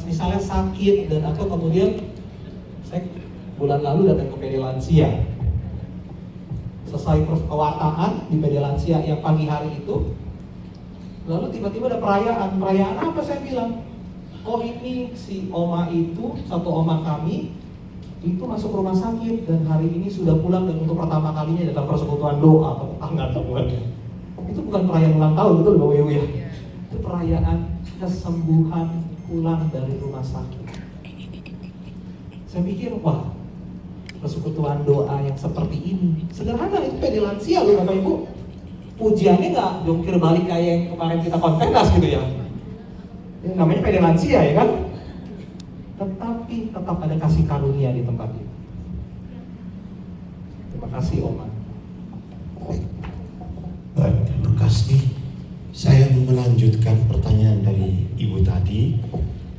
misalnya sakit dan atau kemudian saya bulan lalu datang ke PD Lansia. Selesai pewartaan di PD Lansia yang pagi hari itu, lalu tiba-tiba ada perayaan apa saya bilang? Oh ini si oma itu, satu oma kami itu masuk rumah sakit dan hari ini sudah pulang dan untuk pertama kalinya dalam persekutuan doa tetangga temannya. Itu bukan perayaan ulang tahun, betul Bapak Ibu ya? Itu perayaan kesembuhan pulang dari rumah sakit. Saya pikir, wah, persekutuan doa yang seperti ini sederhana, itu PD Lansia loh Bapak Ibu. Pujiannya nggak jungkir balik kayak yang kemarin kita konfenas gitu ya. Ini namanya PD Lansia ya kan? Tetapi tetap ada kasih karunia di tempat itu. Terima kasih Oma. Baik, terima kasih. Saya mau melanjutkan pertanyaan dari Ibu tadi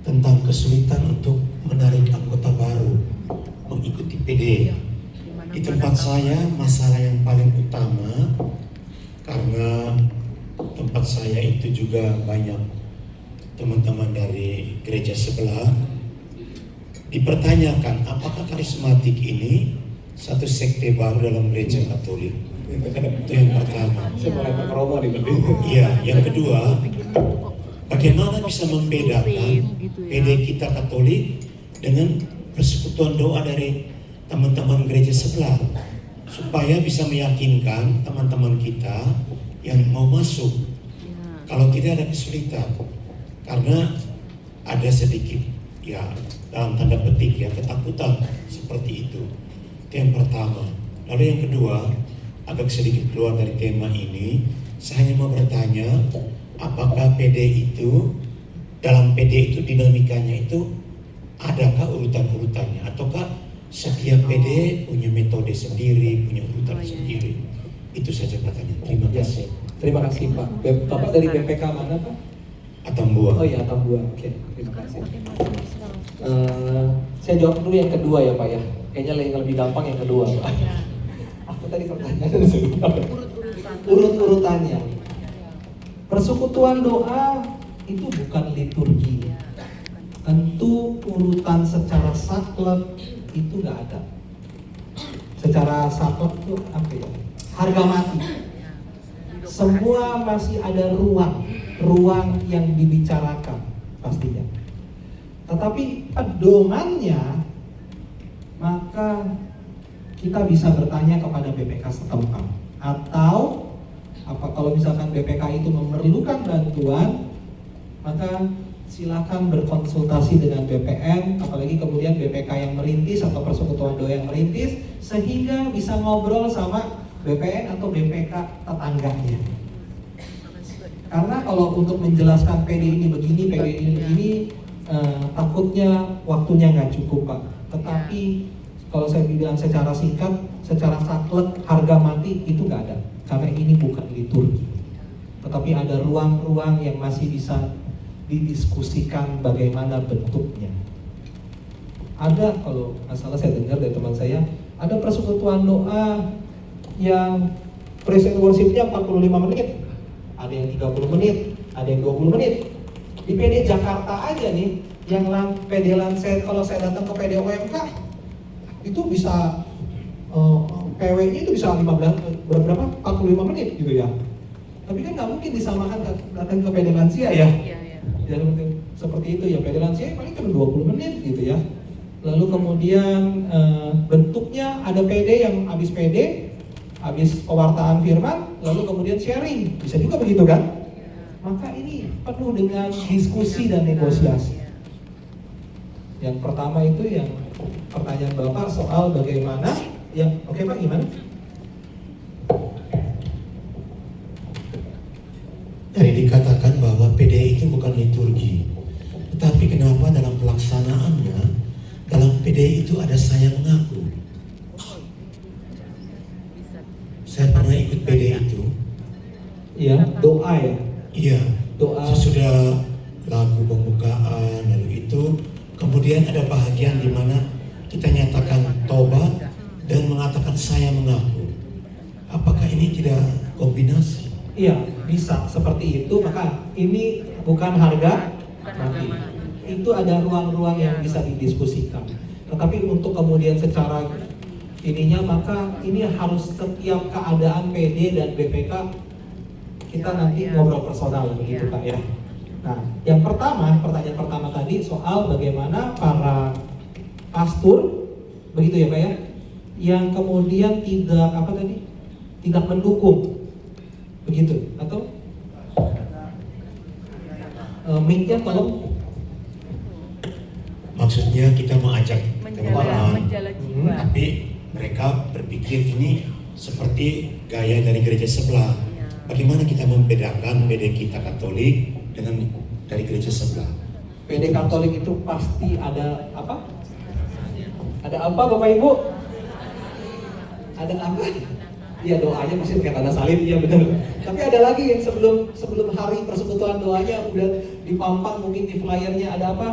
tentang kesulitan untuk menarik anggota baru mengikuti PD. Di tempat saya masalah yang paling utama karena tempat saya itu juga banyak teman-teman dari gereja sebelah. Dipertanyakan apakah karismatik ini satu sekte baru dalam gereja Katolik. Itu yang pertama. Iya, yang kedua, bagaimana bisa membedakan PD kita Katolik dengan persekutuan doa dari teman-teman gereja sebelah, supaya bisa meyakinkan teman-teman kita yang mau masuk. Kalau tidak ada kesulitan, karena ada sedikit ya dalam tanda petik ya ketakutan seperti itu. Itu yang pertama. Lalu yang kedua, agak sedikit keluar dari tema ini, saya hanya mau bertanya, apakah PD itu, dalam PD itu dinamikanya itu adakah urutan-urutannya, ataukah setiap PD punya metode sendiri, punya urutan sendiri? Itu saja pertanyaan. Terima kasih. Terima kasih Pak. Bapak dari BPK mana Pak? Atambua. Oh iya Atambua. Oke, terima kasih. Saya jawab dulu yang kedua ya Pak ya. Kayaknya yang lebih gampang yang kedua Pak. Aku tadi pertanyaan urut-urutannya. Persekutuan doa itu bukan liturgi. Tentu urutan secara saklek itu nggak ada. Secara saklek itu apa ya? Harga mati. Semua masih ada ruang yang dibicarakan pastinya. Tetapi pedomannya, maka kita bisa bertanya kepada BPK setempat. Atau kalau misalkan BPK itu memerlukan bantuan, maka silakan berkonsultasi dengan BPN, apalagi kemudian BPK yang merintis atau persekutuan doa yang merintis, sehingga bisa ngobrol sama BPN atau BPK tetangganya. Karena kalau untuk menjelaskan PD ini begini, PD ini begini, takutnya waktunya nggak cukup Pak. Tetapi kalau saya bilang secara singkat, secara saklek, harga mati itu nggak ada. Karena ini bukan liturgi. Tetapi ada ruang-ruang yang masih bisa didiskusikan bagaimana bentuknya. Ada, kalau nggak salah saya dengar dari teman saya, ada persekutuan doa yang praise and worship-nya 45 menit, ada yang 30 menit, ada yang 20 menit. Di PD Jakarta aja nih, yang PD Lanset, kalau saya datang ke PD OMK, itu bisa PW-nya itu bisa 45 menit gitu ya. Tapi kan nggak mungkin disamakan datang ke PD Lansia ya. Jadi seperti itu ya, PD Lansia paling cuma 20 menit gitu ya. Lalu kemudian bentuknya ada PD yang habis PD, habis pewartaan firman, lalu kemudian sharing, bisa juga begitu kan? Maka ini penuh dengan diskusi dan negosiasi. Yang pertama itu yang pertanyaan Bapak soal bagaimana, yang oke Pak gimana? Jadi dikatakan bahwa PD itu bukan liturgi, tetapi kenapa dalam pelaksanaannya, dalam PD itu ada saya mengaku. Saya pernah ikut PD itu. Iya, doa ya. Iya, Doa. sesudah lagu pembukaan lalu itu, kemudian ada bahagian di mana kita nyatakan tobat dan mengatakan saya mengaku. Apakah ini tidak kombinasi? Iya, bisa seperti itu. Maka ini bukan harga mati. itu ada ruang-ruang yang bisa didiskusikan. Tetapi untuk kemudian secara ininya, maka ini harus setiap keadaan PD dan BPK kita nanti ngobrol personal begitu Pak ya. Nah, yang pertama, pertanyaan pertama tadi soal bagaimana para pastor, begitu ya Pak ya, yang kemudian tidak apa tadi, tidak mendukung, begitu atau mic-nya tolong. Maksudnya kita mengajak teman-teman, tapi mereka berpikir ini seperti gaya dari gereja sebelah. Bagaimana kita membedakan PD kita Katolik dengan dari gereja sebelah? PD Katolik itu pasti ada apa? Ada apa Bapak Ibu? Ada apa? Iya, doanya pasti pakai tanda salib, iya benar. Tapi ada lagi yang sebelum hari persekutuan doanya udah dipampang mungkin di flyernya, ada apa?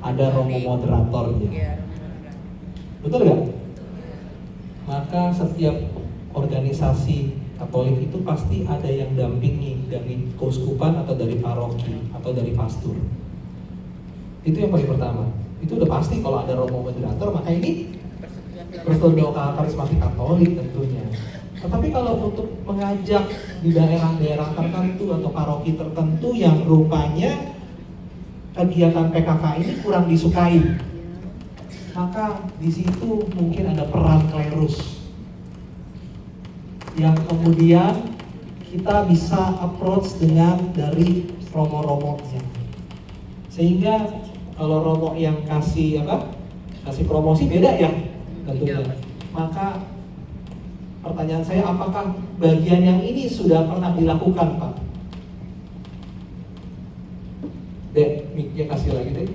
Ada romo moderatornya. Betul nggak? Maka setiap organisasi Katolik itu pasti ada yang dampingi dari keuskupan atau dari paroki atau dari pastor. Itu yang paling pertama. Itu udah pasti kalau ada romo moderator, maka ini Persekutuan Doa Karismatik Katolik tentunya. Tetapi kalau untuk mengajak di daerah-daerah tertentu atau paroki tertentu yang rupanya kegiatan PKK ini kurang disukai, maka di situ mungkin ada peran klerus yang kemudian kita bisa approach dengan dari romo-romonya. Sehingga kalau romo yang kasih promosi beda ya tentunya. Maka pertanyaan saya, apakah bagian yang ini sudah pernah dilakukan Pak? Dek, mic-nya kasih lagi deh.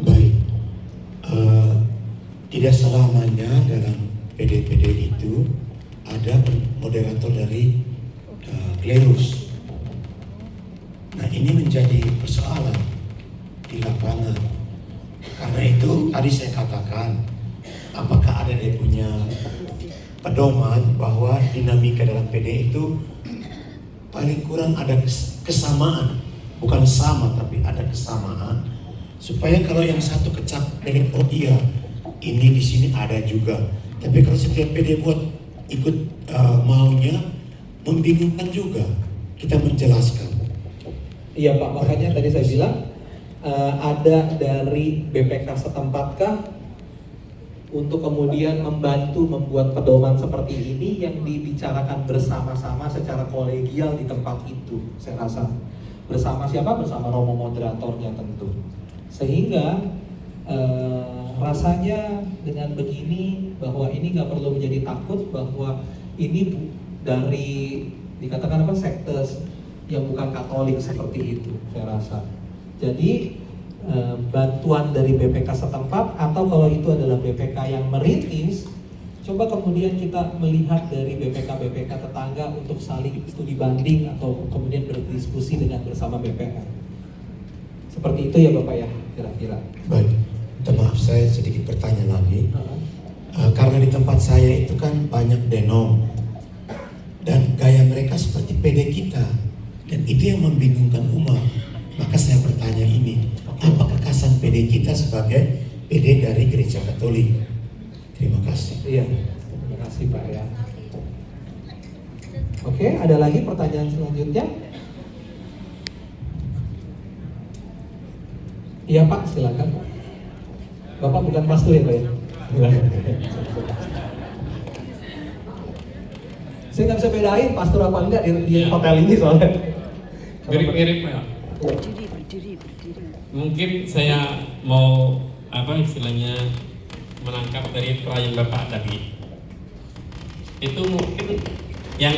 Baik, tidak selamanya dalam PD-PD itu ada moderator dari klerus. Nah, ini menjadi persoalan di lapangan. Karena itu tadi saya katakan, apakah ada dia punya pedoman bahwa dinamika dalam PD itu paling kurang ada kesamaan, bukan sama tapi ada kesamaan, supaya kalau yang satu kecap dengan oh iya ini di sini ada juga, tapi kalau setiap PD buat ikut maunya membingungkan juga, kita menjelaskan. Iya Pak, makanya tadi saya bilang ada dari BPK setempatkah untuk kemudian membantu membuat pedoman seperti ini yang dibicarakan bersama-sama secara kolegial di tempat itu. Saya rasa bersama siapa? Bersama romo moderatornya tentu. Sehingga rasanya dengan begini bahwa ini nggak perlu menjadi takut bahwa ini dari dikatakan apa sekte yang bukan Katolik seperti itu. Saya rasa. Jadi bantuan dari BPK setempat atau kalau itu adalah BPK yang merintis, coba kemudian kita melihat dari BPK tetangga untuk saling studi banding atau kemudian berdiskusi dengan bersama BPK. Seperti itu ya Bapak ya, kira-kira. Baik, minta maaf saya sedikit bertanya lagi. Karena di tempat saya itu kan banyak denom dan gaya mereka seperti PD kita, dan itu yang membingungkan umat. Maka saya bertanya ini, apa kekasan PD kita sebagai PD dari Gereja Katolik? Terima kasih. Iya, terima kasih Pak ya. Oke, ada lagi pertanyaan selanjutnya? Iya Pak, silakan. Bapak bukan pastor ya Pak ya? Saya nggak bisa bedain pastor apa enggak di hotel ini soalnya. Mirip-mirip Pak. Berdiri. Mungkin saya mau istilahnya menangkap dari pertanyaan Bapak tadi. Itu mungkin yang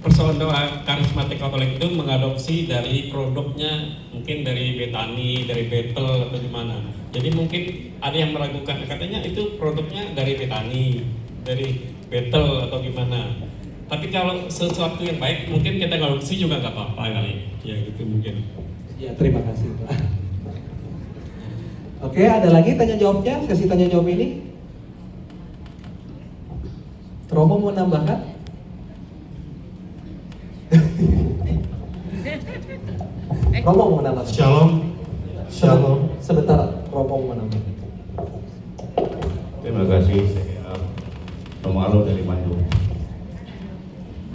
Persekutuan Doa Karismatik Katolik itu mengadopsi dari produknya, mungkin dari Betani, dari Betel atau gimana. Jadi mungkin ada yang meragukan, katanya itu produknya dari Betani, dari Betel atau gimana. Tapi kalau sesuatu yang baik mungkin kita ngadopsi juga nggak apa-apa kali. Ya gitu mungkin. Ya, terima kasih Pak. Oke, ada lagi tanya jawabnya, sesi tanya jawab ini? Romo mau nambahkan? Romo mau menambah. Shalom. Shalom. Sebentar, Romo mau menambah. Terima kasih, saya Romo Alo dari Bandung.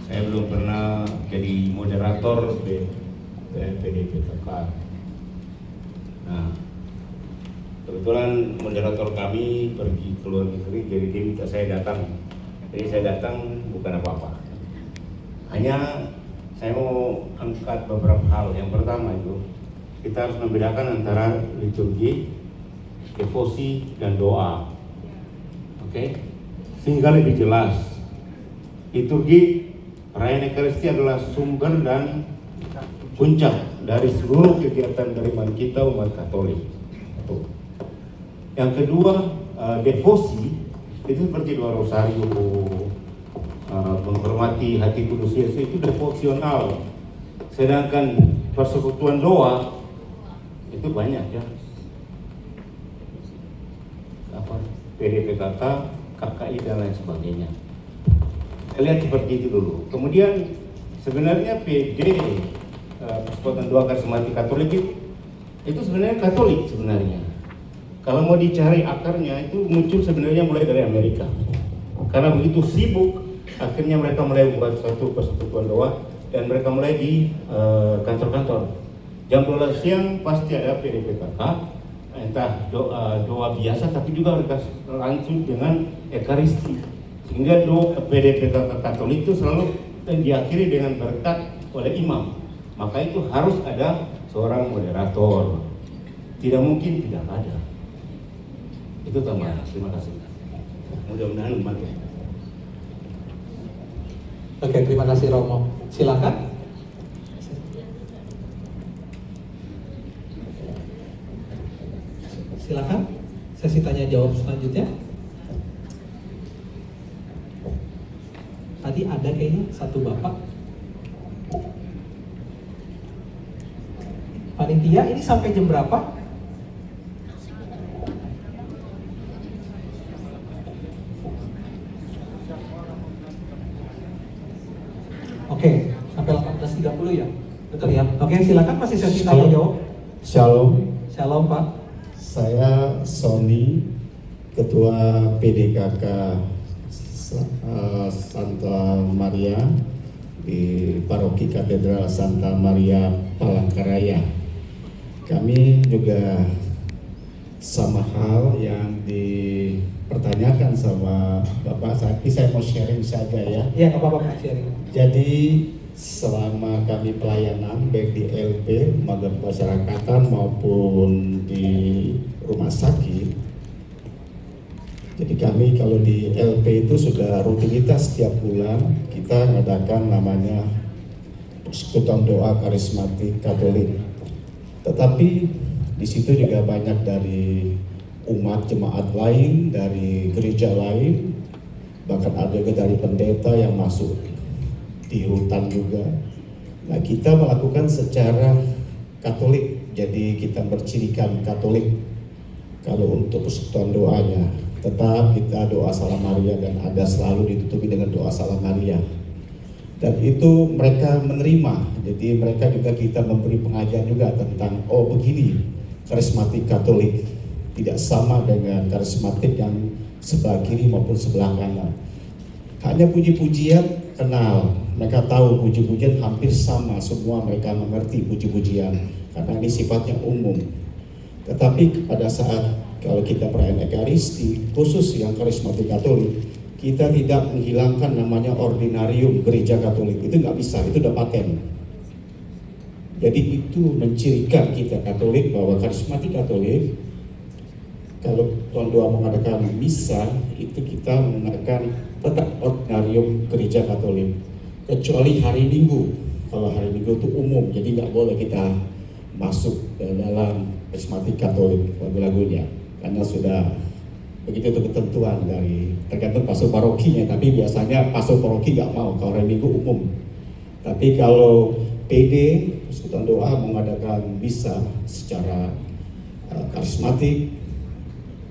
Saya belum pernah jadi moderator PDPKK. Nah, kebetulan moderator kami pergi ke luar negeri, jadi dia minta saya datang. Jadi saya datang bukan apa-apa. Hanya saya mau angkat beberapa hal. Yang pertama itu, kita harus membedakan antara liturgi, devosi, dan doa. Oke? Sehingga lebih jelas. Liturgi perayaan Ekaristi adalah sumber dan puncak dari seluruh kegiatan dari iman kita umat Katolik. Yang kedua, devosi itu seperti doa rosario, menghormati hati kudus Yesus, itu devosional. Sedangkan persekutuan doa itu banyak ya. PDPKK, KKI dan lain sebagainya. Kita lihat seperti itu dulu. Kemudian sebenarnya Persekutuan Doa Karismatik Katolik itu sebenarnya Katolik sebenarnya. Kalau mau dicari akarnya itu muncul sebenarnya mulai dari Amerika. Karena begitu sibuk, akhirnya mereka mulai membuat suatu persekutuan doa dan mereka mulai di kantor-kantor. Jam 12 siang pasti ada PDPKK, entah doa biasa tapi juga mereka langsung dengan Ekaristi. Sehingga doa PDPKK Katolik itu selalu diakhiri dengan berkat oleh imam. Maka itu harus ada seorang moderator. Tidak mungkin tidak ada. Itu tambahan. Terima kasih. Mudah-mudahan membantu. Oke, terima kasih Romo. Silakan. Silakan. Sesi tanya jawab selanjutnya. Tadi ada kayaknya satu bapak. Panitia ini sampai jam berapa? Oke, sampai 18.30 ya? Betul ya? Oke, silakan masih sesi tanya jawab. Shalom. Shalom Pak. Saya Sony, Ketua PDKK Santa Maria di Paroki Katedral Santa Maria Palangkaraya. Kami juga sama hal yang dipertanyakan sama Bapak, tapi saya mau sharing saja ya. Iya, nggak apa-apa Pak, sharing. Jadi selama kami pelayanan baik di LP, lembaga pemasyarakatan maupun di rumah sakit, jadi kami kalau di LP itu sudah rutinitas setiap bulan kita mengadakan namanya Persekutuan Doa Karismatik Katolik. Tetapi di situ juga banyak dari umat jemaat lain, dari gereja lain, bahkan ada juga dari pendeta yang masuk di rutan juga. Nah, kita melakukan secara Katolik, jadi kita bercirikan Katolik kalau untuk persekutuan doanya. Tetap kita doa Salam Maria dan ada selalu ditutupi dengan doa Salam Maria. Dan itu mereka menerima, jadi mereka juga kita memberi pengajaran juga tentang begini karismatik Katolik tidak sama dengan karismatik yang sebelah kiri maupun sebelah kanan. Hanya puji-pujian kenal, mereka tahu puji-pujian hampir sama, semua mereka mengerti puji-pujian karena ini sifatnya umum. Tetapi pada saat kalau kita perayaan Ekaristi, khusus yang karismatik Katolik, kita tidak menghilangkan namanya ordinarium gereja Katolik. Itu nggak bisa, itu udah paten. Jadi itu mencirikan kita Katolik bahwa karismatik Katolik, kalau Tuan Doa mengadakan misa, itu kita menggunakan tetap ordinarium gereja Katolik. Kecuali hari Minggu. Kalau hari Minggu itu umum, jadi nggak boleh kita masuk ke dalam karismatik Katolik lagu-lagunya. Karena sudah begitu itu ketentuan dari tergantung pastor parokinya, tapi biasanya pastor paroki nggak mau kalau hari Minggu umum. Tapi kalau PD Persekutuan Doa mengadakan misa secara karismatik,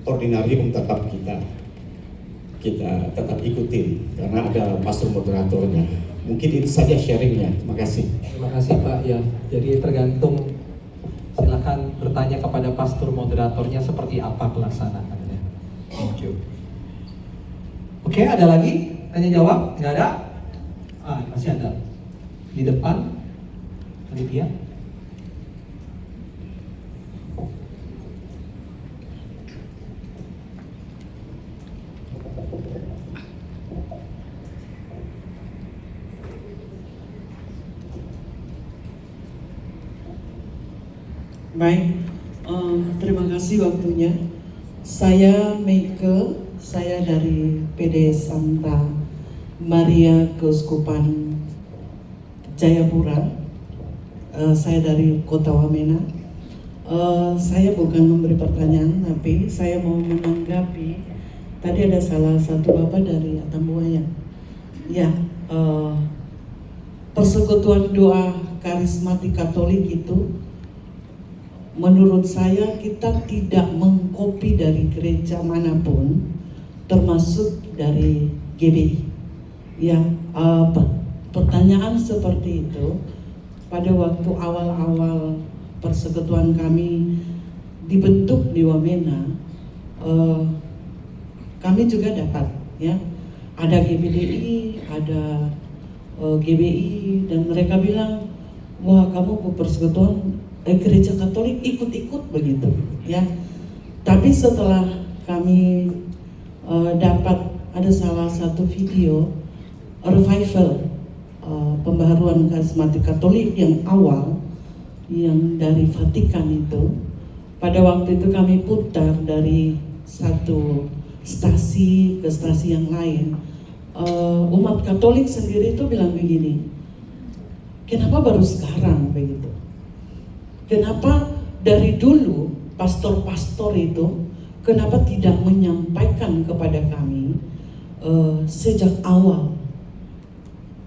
ordinarium tetap kita tetap ikutin karena ada pastor moderatornya. Mungkin itu saja sharingnya. Terima kasih. Terima kasih Pak. Ya, jadi tergantung Silakan bertanya kepada pastor moderatornya seperti apa pelaksanaannya. Thank you. Oke, ada lagi? Tanya jawab? Nggak ada? Masih ada. Di depan, panitia. Baik, terima kasih waktunya. Saya Meike, saya dari PD Santa Maria Keuskupan Jayapura. Saya dari Kota Wamena. Saya bukan memberi pertanyaan, tapi saya mau menanggapi. Tadi ada salah satu bapak dari Atambuaya. Ya, persekutuan doa karismatik Katolik itu, menurut saya kita tidak mengkopi dari gereja manapun, termasuk dari GBI. Ya, pertanyaan seperti itu pada waktu awal-awal persekutuan kami dibentuk di Wamena, kami juga dapat, ya, ada GBDI, ada GBI, dan mereka bilang, wah kamu persekutuan gereja Katolik ikut-ikut begitu, ya. Tapi setelah kami dapat ada salah satu video revival pembaharuan karismatik Katolik yang awal, yang dari Vatikan itu, pada waktu itu kami putar dari satu stasi ke stasi yang lain. Umat Katolik sendiri itu bilang begini, kenapa baru sekarang begitu? Kenapa dari dulu pastor-pastor itu kenapa tidak menyampaikan kepada kami sejak awal?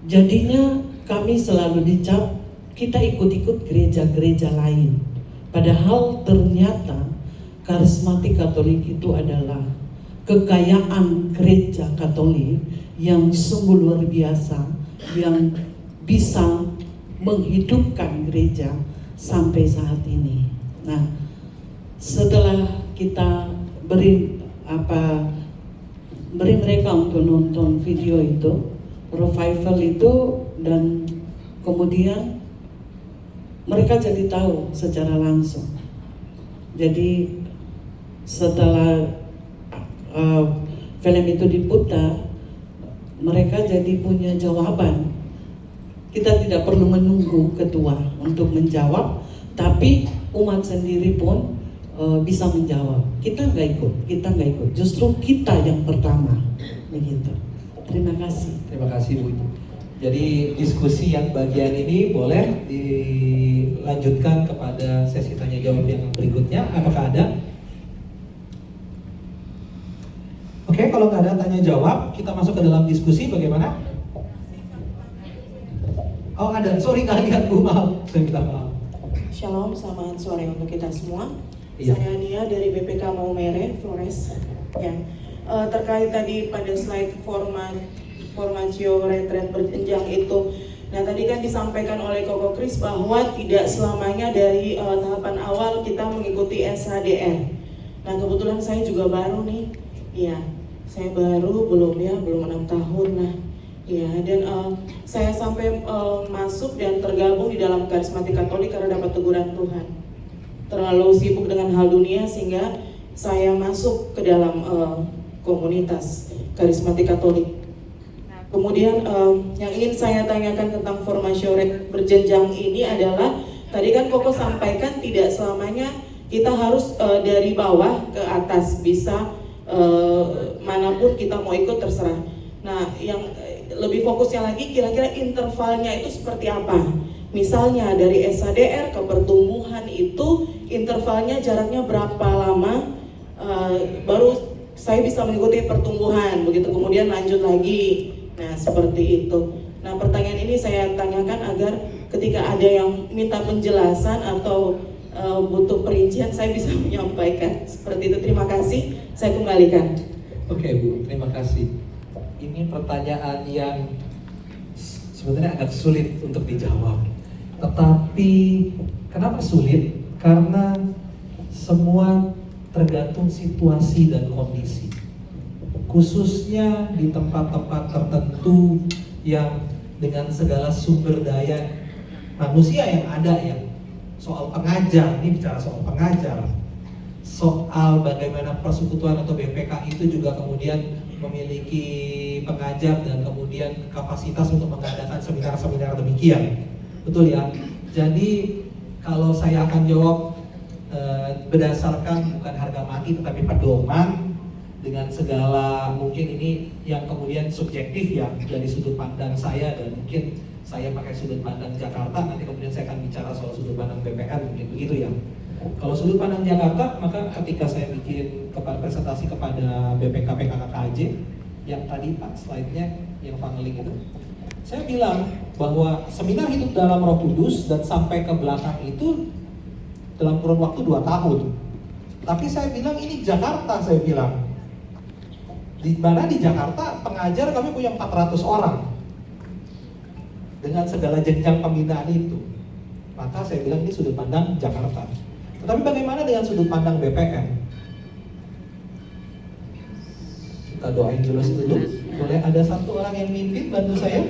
Jadinya kami selalu dicap kita ikut-ikut gereja-gereja lain. Padahal ternyata karismatik Katolik itu adalah kekayaan gereja Katolik yang sungguh luar biasa, yang bisa menghidupkan gereja sampai saat ini. Nah, setelah kita beri mereka untuk nonton video itu, revival itu, dan kemudian mereka jadi tahu secara langsung. Jadi setelah film itu diputar, mereka jadi punya jawaban. Kita tidak perlu menunggu ketua untuk menjawab, tapi umat sendiri pun bisa menjawab. Kita nggak ikut. Justru kita yang pertama, begitu. Terima kasih. Terima kasih Bu. Jadi diskusi yang bagian ini boleh dilanjutkan kepada sesi tanya jawab yang berikutnya. Apakah ada? Oke, kalau nggak ada tanya jawab, kita masuk ke dalam diskusi. Bagaimana? Oh ada, sorry nggak lihat Bu, maaf. Saya minta maaf. Shalom, selamat sore untuk kita semua. Iya. Saya Nia dari BPK Maumere, Flores. Ya, terkait tadi pada slide formatio retret berjenjang itu. Nah tadi kan disampaikan oleh Koko Kris bahwa tidak selamanya dari tahapan awal kita mengikuti SHDR. Nah kebetulan saya juga baru nih, iya, saya baru belum 6 tahun lah. Ya, dan saya sampai masuk dan tergabung di dalam karismatik Katolik karena dapat teguran Tuhan. Terlalu sibuk dengan hal dunia sehingga saya masuk ke dalam komunitas karismatik Katolik. Nah, kemudian yang ingin saya tanyakan tentang formatio berjenjang ini adalah tadi kan Koko sampaikan tidak selamanya kita harus dari bawah ke atas, bisa manapun kita mau ikut terserah. Nah, yang lebih fokusnya lagi kira-kira intervalnya itu seperti apa? Misalnya dari SHDR ke pertumbuhan itu intervalnya jaraknya berapa lama baru saya bisa mengikuti pertumbuhan, begitu kemudian lanjut lagi. Nah seperti itu. Nah pertanyaan ini saya tanyakan agar ketika ada yang minta penjelasan atau butuh perincian saya bisa menyampaikan. Seperti itu, terima kasih, saya kembalikan. Oke Bu, terima kasih. Ini pertanyaan yang sebenarnya agak sulit untuk dijawab. Tetapi kenapa sulit? Karena semua tergantung situasi dan kondisi. Khususnya di tempat-tempat tertentu yang dengan segala sumber daya manusia yang ada ya. Soal pengajar, ini bicara soal pengajar. Soal bagaimana persekutuan atau BPK itu juga kemudian memiliki pengajar dan kemudian kapasitas untuk mengadakan seminar-seminar demikian. Betul ya? Jadi kalau saya akan jawab berdasarkan bukan harga mati tetapi pedoman dengan segala mungkin ini yang kemudian subjektif ya dari sudut pandang saya, dan mungkin saya pakai sudut pandang Jakarta, nanti kemudian saya akan bicara soal sudut pandang BPN mungkin begitu ya. Kalau sudut pandang Jakarta, maka ketika saya bikin presentasi kepada BPK PKKKJ yang tadi Pak slide-nya yang funneling itu, saya bilang bahwa seminar hidup dalam Roh Kudus dan sampai ke belakang itu dalam kurun waktu 2 tahun. Tapi saya bilang ini Jakarta, saya bilang. Di mana di Jakarta pengajar kami punya 400 orang. Dengan segala jenjang pembinaan itu. Maka saya bilang ini sudut pandang Jakarta. Tetapi bagaimana dengan sudut pandang BPN? Kita doain dulu. Boleh ada satu orang yang mimpin bantu saya?